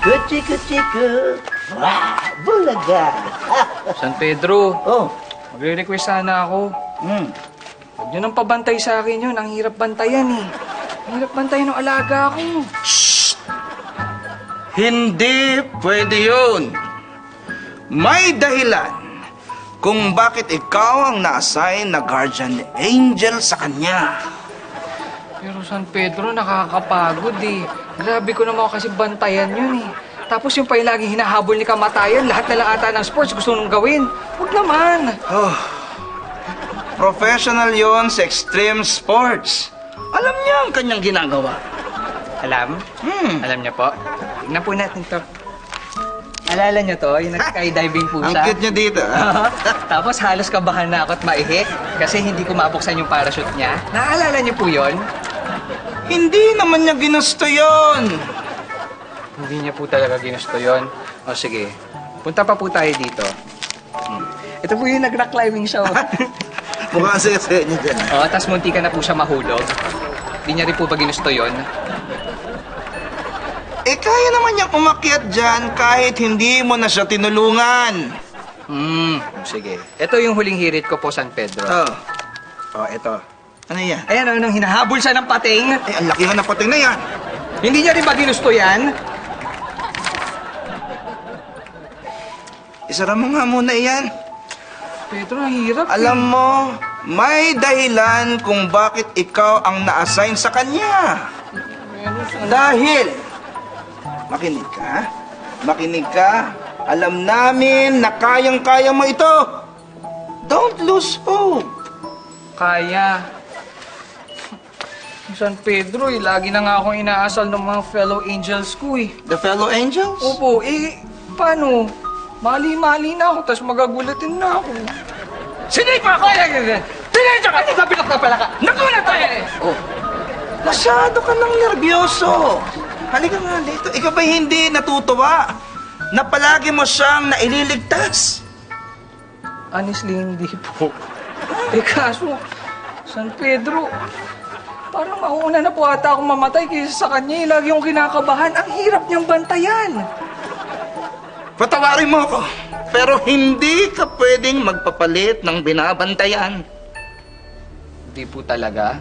Kuchi-kuchi-ku. Wow, bulaga. San Pedro, Oh. magre-request sana ako. Huwag niyo nang pabantay sa akin yun. Ang hirap bantayan eh. Ang hirap bantayan ng alaga ko. Shh! Hindi pwede yun. May dahilan kung bakit ikaw ang na-assign na guardian angel sa kanya. Pero San Pedro, nakakapagod eh. Grabe ko naman kasi bantayan yun eh. Tapos yung pa yung laging hinahabol ni kamatayan, lahat na lang ata ng sports gusto nung gawin. Huwag naman. Oh, professional yon sa extreme sports. Alam niya ang kanyang ginagawa. Alam? Alam niya po. Tignan po natin to. Alala niyo to, yung nag-skydiving po Ang siya. cute niya dito. Tapos halos kabahan na ako at maihi kasi hindi ko mabuksan yung parachute niya. Naalala niyo po yon? Hindi naman niya ginusto yon. Hindi niya po talaga ginusto yon. O sige, punta pa po tayo dito. Ito po yung nag-rock climbing show. Mukhang saya-saya niya dyan. O, tapos munti ka na po siya mahulog. Hindi niya rin po ba ginusto yon? Eh, kaya naman niya umakyat dyan kahit hindi mo na siya tinulungan. Sige. Ito yung huling hirit ko po, San Pedro. Oh, O, ito. ano yan? Ayan, nang hinahabol siya ng pating. Eh, ang laki nga na pating na yan. Hindi niya rin ba ginusto yan? Isara mo nga muna yan. Pedro, ang hirap. Alam mo, may dahilan kung bakit ikaw ang na-assign sa kanya. Dahil, makinig ka, alam namin na kayang-kaya mo ito. Don't lose hope. Kaya. San Pedro, lagi na nga akong inaasal ng mga fellow angels ko eh. The fellow angels? Opo, paano? Mali-mali na ako, tapos magagulatin na ako. Sinig mo ako! Tinadya ka! Nabilok na pala ka! Nagulat tayo eh! Oh, masyado ka nang nervyoso. Halika nga dito. Ikaw ba hindi natutuwa na palagi mo siyang naililigtas? Honestly, hindi po. Kaso, San Pedro, parang mauna na po ata akong mamatay kaysa sa kanya. Lagi yung kinakabahan. Ang hirap niyang bantayan. Patawarin mo ako, pero hindi ka pwedeng magpapalit ng binabantayan. Hindi po talaga.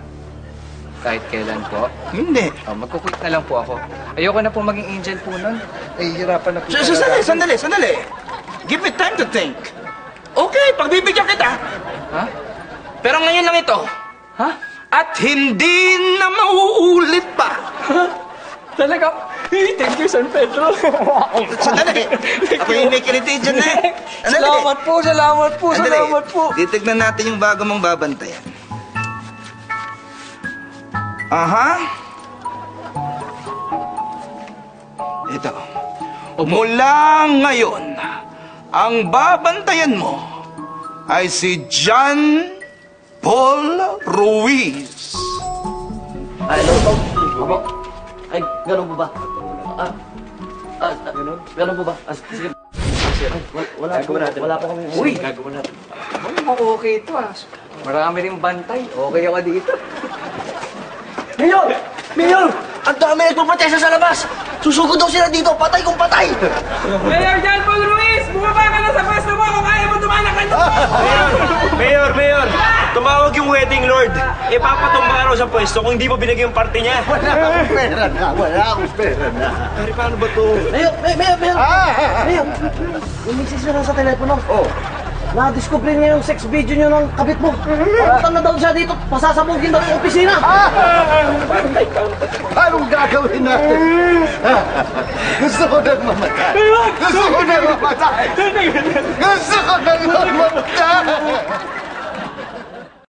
Kahit kailan po. Hindi. Magkukwit na lang po ako. Ayoko na po maging angel po nun. Hirapan na po talaga. Sandali. Give me time to think. Okay, pagbibigyan kita. Ha? Pero ngayon lang ito. Ha? At hindi na mauulit pa. Talaga? Thank you, San Pedro. Sandali. Ako yung may kiliti dyan eh. Salamat po. Titignan natin yung bago mong babantayan. Aha. Ito. Mula ngayon, ang babantayan mo ay si John Paul Ruiz. Hello, Opo. Ay, ganun po ba? Ganun po ba? Sige. Wala po kami. Uy! Gagawin natin. Okay ito ah. Marami rin bantay. Okay ako dito. Mayor! Ang dami nagpaprotesta sa labas! Susugod daw sila dito, patay kung patay! Mayor John Paul Ruiz! Bumaba ka na sa pwesto mo kung kaya mo tumanak ka Mayor! Tumawag yung wedding lord. Ipapatumba ka raw sa pwesto kung hindi mo binigay yung parte niya. Wala akong pera na. Pero paano ba to? Mayor! Yung misis nyo lang sa telepono. Oh. Na-discover niya yung sex video niyo ng kabit mo. Papunta na daw siya dito, pasasabugin daw yung opisina. Anong gagawin natin? Gusto ko nang mamatay. Gusto ko nang mamatay.